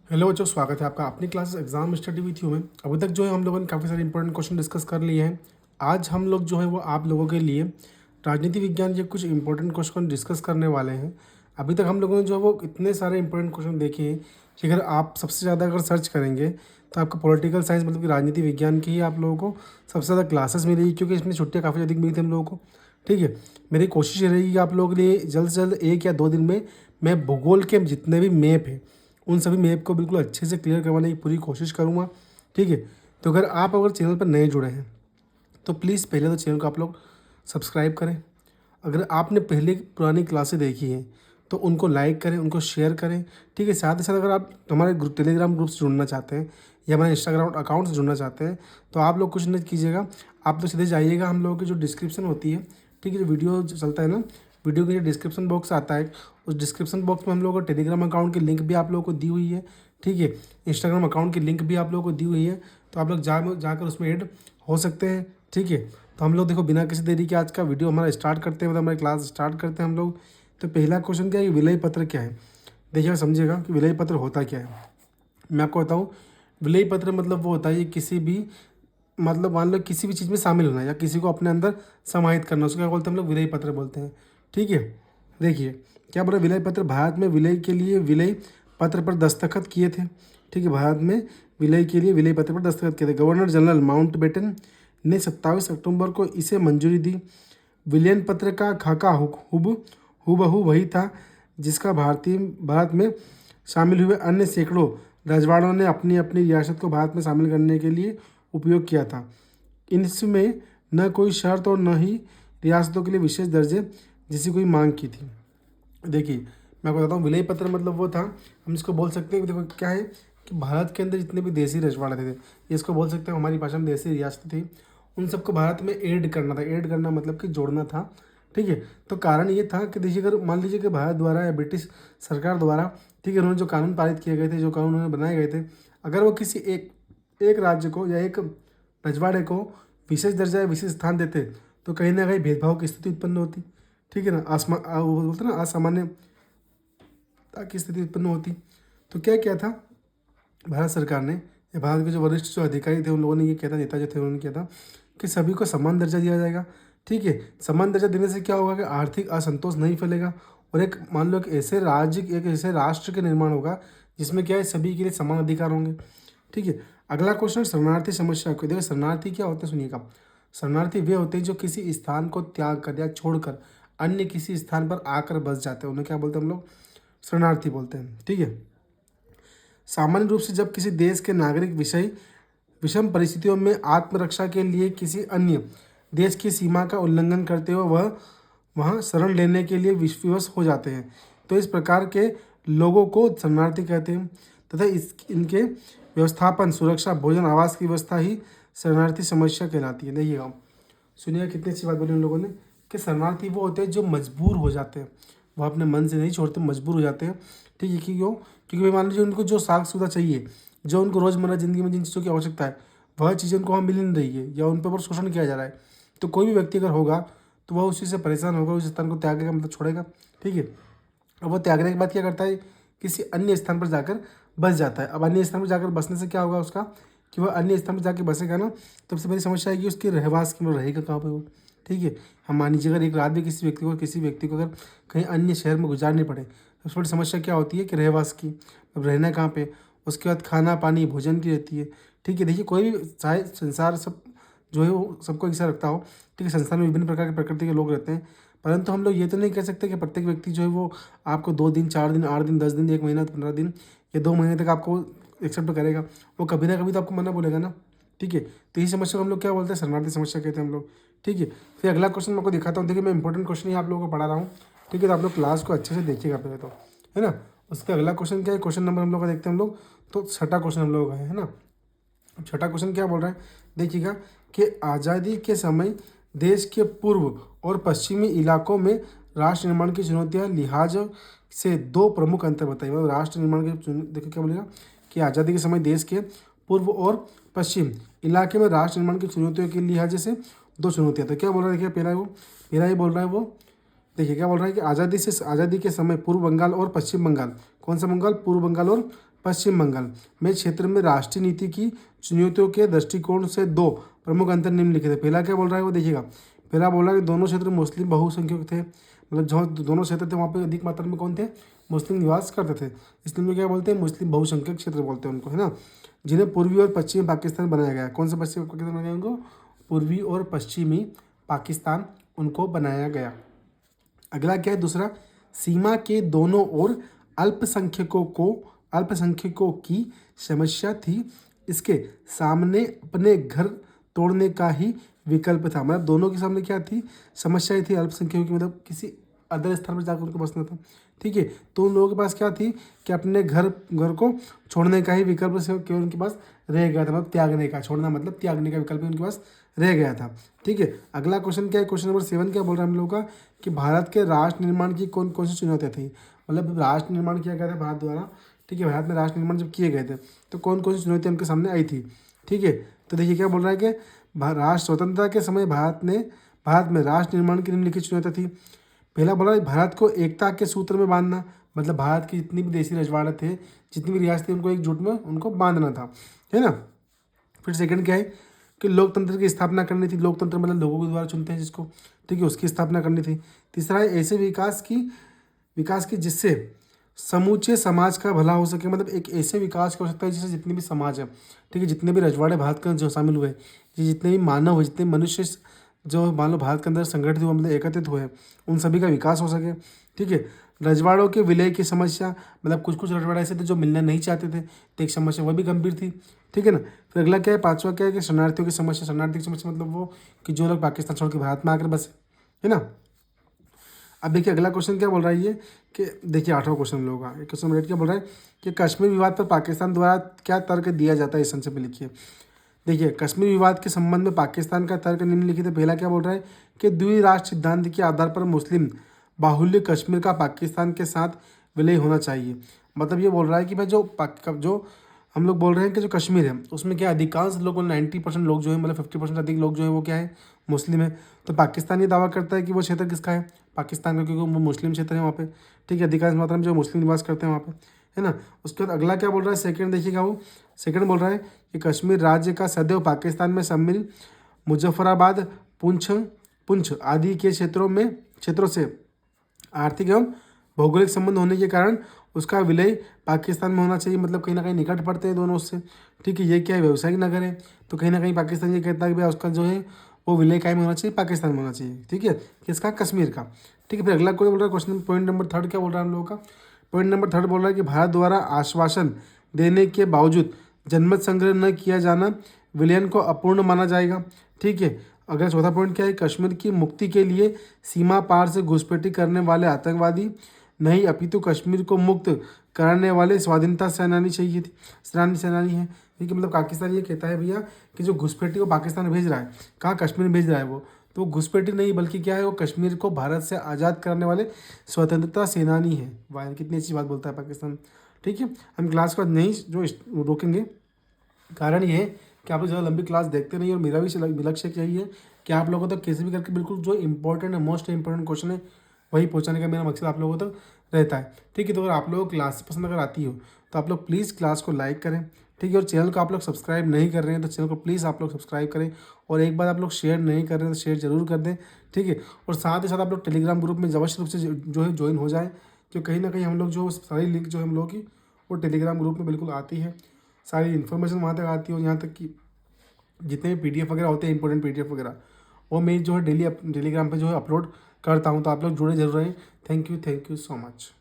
Hello बच्चों, स्वागत है आपका अपनी class exam study with you में। अभी तक जो है हम लोगों ने काफ़ी सारे इंपॉर्टेंट क्वेश्चन डिस्कस कर लिए हैं। आज हम लोग जो है वो आप लोगों के लिए राजनीति विज्ञान के कुछ इंपॉर्टेंट क्वेश्चन डिस्कस करने वाले हैं। अभी तक हम लोगों ने जो है वो इतने सारे इंपॉर्टेंट क्वेश्चन देखे हैं कि अगर आप सबसे ज़्यादा अगर सर्च करेंगे तो आपका पॉलिटिकल साइंस मतलब कि राजनीति विज्ञान की ही आप लोगों को सबसे ज़्यादा क्लासेस मिलेगी, क्योंकि इसमें छुट्टियाँ काफ़ी अधिक मिली थी हम लोगों को। ठीक है, मेरी कोशिश ये रहेगी कि आप लोगों के लिए जल्द से जल्द 1 या 2 दिन में मैं भूगोल के जितने भी मैप हैं उन सभी मैप को बिल्कुल अच्छे से क्लियर करवाने की पूरी कोशिश करूँगा। ठीक है, तो अगर चैनल पर नए जुड़े हैं तो प्लीज़ पहले तो चैनल को आप लोग सब्सक्राइब करें। अगर आपने पहले पुरानी क्लासें देखी हैं तो उनको लाइक करें, उनको शेयर करें। ठीक है, साथ ही साथ अगर आप हमारे टेलीग्राम ग्रुप से जुड़ना चाहते हैं या हमारे इंस्टाग्राम अकाउंट से जुड़ना चाहते हैं तो आप लोग कुछ नहीं कीजिएगा, आप तो सीधे जाइएगा हम लोगों की जो डिस्क्रिप्शन होती है। ठीक है, जो वीडियो चलता है ना, वीडियो के जो डिस्क्रिप्शन बॉक्स आता है उस डिस्क्रिप्शन बॉक्स में हम लोगों को टेलीग्राम अकाउंट की लिंक भी आप लोगों को दी हुई है। ठीक है, इंस्टाग्राम अकाउंट की लिंक भी आप लोगों को दी हुई है, तो आप लोग जाकर उसमें ऐड हो सकते हैं। ठीक है, तो हम लोग देखो बिना किसी देरी के आज का वीडियो हमारा स्टार्ट करते हैं, मतलब हमारी क्लास स्टार्ट करते हैं हम लोग। तो पहला क्वेश्चन क्या है, विलय पत्र क्या है। देखिए समझिएगा कि विलय पत्र होता क्या है। मैं आपको बताऊँ, विलय पत्र मतलब वो होता है ये किसी भी मतलब मान लो किसी भी चीज़ में शामिल होना या किसी को अपने अंदर समाहित करना, उसको क्या बोलते हैं हम लोग, विलय पत्र बोलते हैं। ठीक है, देखिए क्या बोला, विलय पत्र भारत में विलय के लिए विलय पत्र पर दस्तखत किए थे। ठीक है, भारत में विलय के लिए विलय पत्र पर दस्तखत किए थे। गवर्नर जनरल माउंटबेटन ने 27 अक्टूबर को इसे मंजूरी दी। विलयन पत्र का खाका हुबहू वही था जिसका भारत में शामिल हुए अन्य सैकड़ों रजवाड़ों ने अपनी अपनी रियासत को भारत में शामिल करने के लिए उपयोग किया था। इनमें न कोई शर्त और न ही रियासतों के लिए विशेष दर्जे जिसकी कोई मांग की थी। देखिए मैं आपको बताता हूँ, विलय पत्र मतलब वो था, हम इसको बोल सकते हैं कि देखो क्या है कि भारत के अंदर जितने भी देसी रजवाड़े थे, इसको बोल सकते हैं हमारी भाषा में देसी रियासत थी, उन सबको भारत में ऐड करना था। ऐड करना मतलब कि जोड़ना था। ठीक है, तो कारण ये था कि देखिए अगर मान लीजिए कि भारत द्वारा या ब्रिटिश सरकार द्वारा, ठीक है, उन्होंने जो कानून पारित किए गए थे, जो कानून उन्होंने बनाए गए थे, अगर वो किसी एक एक राज्य को या एक रजवाड़े को विशेष दर्जा या विशेष स्थान देते तो कहीं ना कहीं भेदभाव की स्थिति उत्पन्न होती। ठीक है ना, वो बोलते ना असामान्यता की स्थिति उत्पन्न होती। तो क्या किया था भारत सरकार ने या भारत के जो वरिष्ठ जो अधिकारी थे उन लोगों ने ये किया था, नेता जो थे उन्होंने किया था कि सभी को समान दर्जा दिया जाएगा। ठीक है, समान दर्जा देने से क्या होगा कि आर्थिक असंतोष नहीं फैलेगा और एक मान लो कि ऐसे राज्य, एक ऐसे राष्ट्र के निर्माण होगा जिसमें क्या है सभी के लिए समान अधिकार होंगे। ठीक है, अगला क्वेश्चन शरणार्थी समस्या को। देखो शरणार्थी क्या होते हैं सुनिएगा। शरणार्थी वे होते हैं जो किसी स्थान को त्याग कर या छोड़कर अन्य किसी स्थान पर आकर बस जाते हैं, उन्हें क्या बोलते हैं हम लोग, शरणार्थी बोलते हैं। ठीक है, सामान्य रूप से जब किसी देश के नागरिक विषय विषम परिस्थितियों में आत्मरक्षा के लिए किसी अन्य देश की सीमा का उल्लंघन करते हुए वह वहाँ शरण लेने के लिए विवश हो जाते हैं, तो इस प्रकार के लोगों को शरणार्थी कहते हैं। तथा इनके व्यवस्थापन, सुरक्षा, भोजन, आवास की व्यवस्था ही शरणार्थी समस्या कहलाती है। देखिएगा सुनिएगा कितनी अच्छी बात बोली उन लोगों ने कि शरणार्थी वो होते हैं जो मजबूर हो जाते हैं, वो अपने मन से नहीं छोड़ते, मजबूर हो जाते हैं। ठीक है, क्योंकि भाई मान लीजिए उनको जो साख सुविधा चाहिए, जो उनको रोज़मर्रा ज़िंदगी में जिन चीज़ों की आवश्यकता है, वह चीज़ें उनको वहाँ मिल नहीं रही है या उन पर शोषण किया जा रहा है, तो कोई भी व्यक्ति अगर होगा तो वह उस चीज़ से परेशान होगा, उस स्थान को त्यागेगा, मतलब छोड़ेगा। ठीक है, अब वो त्यागने के बाद क्या करता है, किसी अन्य स्थान पर जाकर बस जाता है। अब अन्य स्थान पर जाकर बसने से क्या होगा उसका, कि वह अन्य स्थान पर जाकर बसेगा ना, तो सबसे बड़ी समस्या है कि उसकी रहवास की वो रहेगा कहाँ पर वो। ठीक है, हम मान लीजिए अगर एक रात भी किसी व्यक्ति को अगर कहीं अन्य शहर में गुजारनी पड़े, सबसे बड़ी समस्या क्या होती है कि रहवास की, अब रहना कहाँ पे, उसके बाद खाना पानी भोजन की रहती है। ठीक है, देखिए कोई भी चाहे संसार सब जो है वो सबको एक साथ रखता हो। ठीक है, संसार में विभिन्न प्रकार के प्रकृति के लोग रहते हैं, परंतु हम लोग ये तो नहीं कह सकते कि प्रत्येक व्यक्ति जो है वो आपको 2 दिन 4 दिन 8 दिन 10 दिन 1 महीना 15 दिन या 2 महीने तक आपको एक्सेप्ट करेगा, वो कभी ना कभी तो आपको मना बोलेगा ना। ठीक है, तो इस समस्या को हम लोग क्या बोलते हैं, शरणार्थी समस्या कहते हैं हम लोग। ठीक है, फिर अगला क्वेश्चन मैं आपको दिखाता हूँ। देखिए मैं इंपॉर्टेंट क्वेश्चन ही आप लोगों को पढ़ा रहा हूँ। ठीक है, तो आप लोग क्लास को अच्छे से देखिएगा पहले तो, है ना। उसके अगला क्वेश्चन क्या है, क्वेश्चन नंबर हम लोग का देखते हैं हम लोग। तो छठा क्वेश्चन हम लोग का है ना। छठा क्वेश्चन क्या बोल रहा है, देखिएगा कि आज़ादी के समय देश के पूर्व और पश्चिमी इलाकों में राष्ट्र निर्माण की चुनौतियां लिहाज से 2 प्रमुख अंतर बताइए। मतलब राष्ट्र निर्माण के देखिए क्या बोलेगा कि आज़ादी के समय देश के पूर्व और पश्चिम इलाके में राष्ट्र निर्माण की चुनौतियों के लिहाज से 2 चुनौतियाँ। तो क्या बोल रहा है, देखिए पहला ये बोल रहा है वो, देखिए क्या बोल रहा है कि आज़ादी के समय पूर्व बंगाल और पश्चिम बंगाल, कौन सा बंगाल, पूर्व बंगाल और पश्चिम बंगाल में क्षेत्र में राष्ट्रीय नीति की चुनौतियों के दृष्टिकोण से दो प्रमुख अंतर निम्नलिखित है। पहला क्या बोल रहा है वो देखिएगा। पहला बोल रहा है कि दोनों क्षेत्र मुस्लिम बहुसंख्यक थे, मतलब जहाँ दोनों क्षेत्र थे वहाँ पे अधिक मात्रा में कौन थे, मुस्लिम निवास करते थे, इसलिए उनको क्या बोलते हैं, मुस्लिम बहुसंख्यक क्षेत्र बोलते हैं उनको, है ना। जिन्हें पूर्वी और पश्चिमी पाकिस्तान बनाया गया। कौन सा पश्चिमी पाकिस्तान बनाया गया उनको, पूर्वी और पश्चिमी पाकिस्तान उनको बनाया गया। अगला क्या है दूसरा, सीमा के दोनों ओर अल्पसंख्यकों की समस्या थी, इसके सामने अपने घर तोड़ने का ही विकल्प था। मतलब दोनों के सामने क्या थी, समस्याएं थी अल्पसंख्यकों की, मतलब किसी अदर स्थान पर जाकर उनको बसना था, ठीक है। तो उन लोगों के पास क्या थी कि अपने घर को छोड़ने का ही विकल्प से केवल उनके पास रह गया था, मतलब त्यागने का, छोड़ना मतलब त्यागने का विकल्प उनके पास रह गया था, ठीक है। अगला क्वेश्चन क्या है, क्वेश्चन नंबर 7 क्या बोल रहा है हम लोग का कि भारत के राष्ट्र निर्माण की कौन कौन सी चुनौतियाँ थी। मतलब राष्ट्र निर्माण किया गया था भारत द्वारा, ठीक है। भारत में राष्ट्र निर्माण जब किए गए थे तो कौन कौन सी चुनौतियाँ उनके सामने आई थी, ठीक है। तो देखिए क्या बोल रहा है कि राष्ट्र स्वतंत्रता के समय भारत में राष्ट्र निर्माण की निम्नलिखित चुनौतियाँ थी। पहला बोला भारत को एकता के सूत्र में बांधना, मतलब भारत की जितनी भी देशी रजवाड़े थे, जितनी भी रियासतें, उनको एकजुट में उनको बांधना था, है ना। फिर सेकंड क्या है कि लोकतंत्र की स्थापना करनी थी। लोकतंत्र मतलब लोगों के द्वारा चुनते हैं जिसको, ठीक है, उसकी स्थापना करनी थी। तीसरा है ऐसे विकास की जिससे समूचे समाज का भला हो सके, मतलब एक ऐसे विकास की आवश्यकता है जिससे जितने भी समाज है, ठीक है, जितने भी रजवाड़े भारत के अंदर जो शामिल हुए, जितने भी मानव है, जितने मनुष्य जो मान लो भारत के अंदर संगठित हुए, मतलब एकत्रित हुए, उन सभी का विकास हो सके, ठीक है। रजवाड़ों के विलय की समस्या, मतलब कुछ रजवाड़े ऐसे थे जो मिलना नहीं चाहते थे, तो एक समस्या वह भी गंभीर थी, ठीक है ना। फिर अगला क्या है, पांचवा क्या है कि शरणार्थियों की समस्या। शरणार्थी की समस्या मतलब वो कि जो लोग पाकिस्तान छोड़ के भारत में आकर बसे, है ना। अब देखिए अगला क्वेश्चन क्या बोल रहा है ये कि देखिए 8वां क्वेश्चन हम लोगों का, क्वेश्चन नंबर 8 क्या बोल रहा है कि कश्मीर विवाद पर पाकिस्तान द्वारा क्या तर्क दिया जाता है, इस संक्षेप में लिखिए। देखिए कश्मीर विवाद के संबंध में पाकिस्तान का तर्क निम्नलिखित है। पहला क्या बोल रहा है कि द्विराष्ट्र सिद्धांत के आधार पर मुस्लिम बाहुल्य कश्मीर का पाकिस्तान के साथ विलय होना चाहिए। मतलब ये बोल रहा है कि भाई जो हम लोग बोल रहे हैं कि जो कश्मीर है उसमें क्या अधिकांश लोग 90% लोग जो है, मतलब 50% अधिक लोग जो है वो क्या है, मुस्लिम है। तो पाकिस्तान ये दावा करता है कि वो क्षेत्र किसका है, पाकिस्तान का, क्योंकि वो मुस्लिम क्षेत्र है वहाँ पे, ठीक है, अधिकांश मात्रा में जो मुस्लिम निवास करते हैं वहाँ पे, है ना। उसके बाद अगला क्या बोल रहा है, सेकंड देखिएगा वो सेकंड बोल रहा है कि कश्मीर राज्य का सदैव पाकिस्तान में सम्मिलित मुजफ्फराबाद, पुंछ आदि के क्षेत्रों से आर्थिक एवं भौगोलिक संबंध होने के कारण उसका विलय पाकिस्तान में होना चाहिए। मतलब कहीं ना कहीं निकट पड़ते हैं दोनों उससे, ठीक है। ये क्या है, व्यवसायिक नगर है, तो कहीं ना कहीं पाकिस्तान ये कहता है कि भाई उसका जो है वो विलय कायम होना चाहिए, पाकिस्तान में होना चाहिए, ठीक है, किसका, कश्मीर का, ठीक है। फिर अगला कोई बोल रहा है क्वेश्चन पॉइंट नंबर 3 क्या बोल रहा है हम लोगों का, पॉइंट नंबर 3 बोल रहा है कि भारत द्वारा आश्वासन देने के बावजूद जनमत संग्रह न किया जाना विलयन को अपूर्ण माना जाएगा, ठीक है। अगला चौथा पॉइंट क्या है, कश्मीर की मुक्ति के लिए सीमा पार से घुसपैठी करने वाले आतंकवादी नहीं अपितु कश्मीर को मुक्त करने वाले स्वाधीनता सेनानी चाहिए थी, सेनानी है, ठीक है। मतलब पाकिस्तान ये कहता है भैया कि जो घुसपैठी को पाकिस्तान भेज रहा है, कहाँ, कश्मीर भेज रहा है वो, तो वो घुसपैठी नहीं बल्कि क्या है, वो कश्मीर को भारत से आज़ाद करने वाले स्वतंत्रता सेनानी है। वाह कितनी अच्छी बात बोलता है पाकिस्तान, ठीक है। हम क्लास को नहीं जो रोकेंगे, कारण ये है कि आप लोग ज़्यादा लंबी क्लास देखते नहीं, और मेरा भी लक्ष्य यही है कि आप लोगों तक कैसे भी करके बिल्कुल जो इंपॉर्टेंट है, मोस्ट इंपॉर्टेंट क्वेश्चन है वही पहुंचाने का मेरा मकसद आप लोगों तक रहता है, ठीक है। तो अगर आप लोगों को क्लास पसंद अगर आती हो तो आप लोग प्लीज़ क्लास को लाइक करें, ठीक है। और चैनल को आप लोग सब्सक्राइब नहीं कर रहे हैं तो चैनल को प्लीज़ आप लोग सब्सक्राइब करें, और एक बार आप लोग शेयर नहीं कर रहे हैं तो शेयर जरूर कर दें, ठीक है। और साथ ही साथ आप लोग टेलीग्राम ग्रुप में अवश्य रूप से जो है ज्वाइन हो जाए, क्योंकि कहीं ना कहीं हम लोग जो सारी लिंक जो हम लोग की वो टेलीग्राम ग्रुप में बिल्कुल आती है, सारी इन्फॉर्मेशन वहाँ तक आती है, और यहाँ तक कि जितने भी PDF वगैरह होते हैं, इंपॉर्टेंट PDF वगैरह, वो मैं जो है डेली टेलीग्राम पे जो है अपलोड करता हूँ। तो आप लोग जुड़े जरूर रहें। Thank you so much.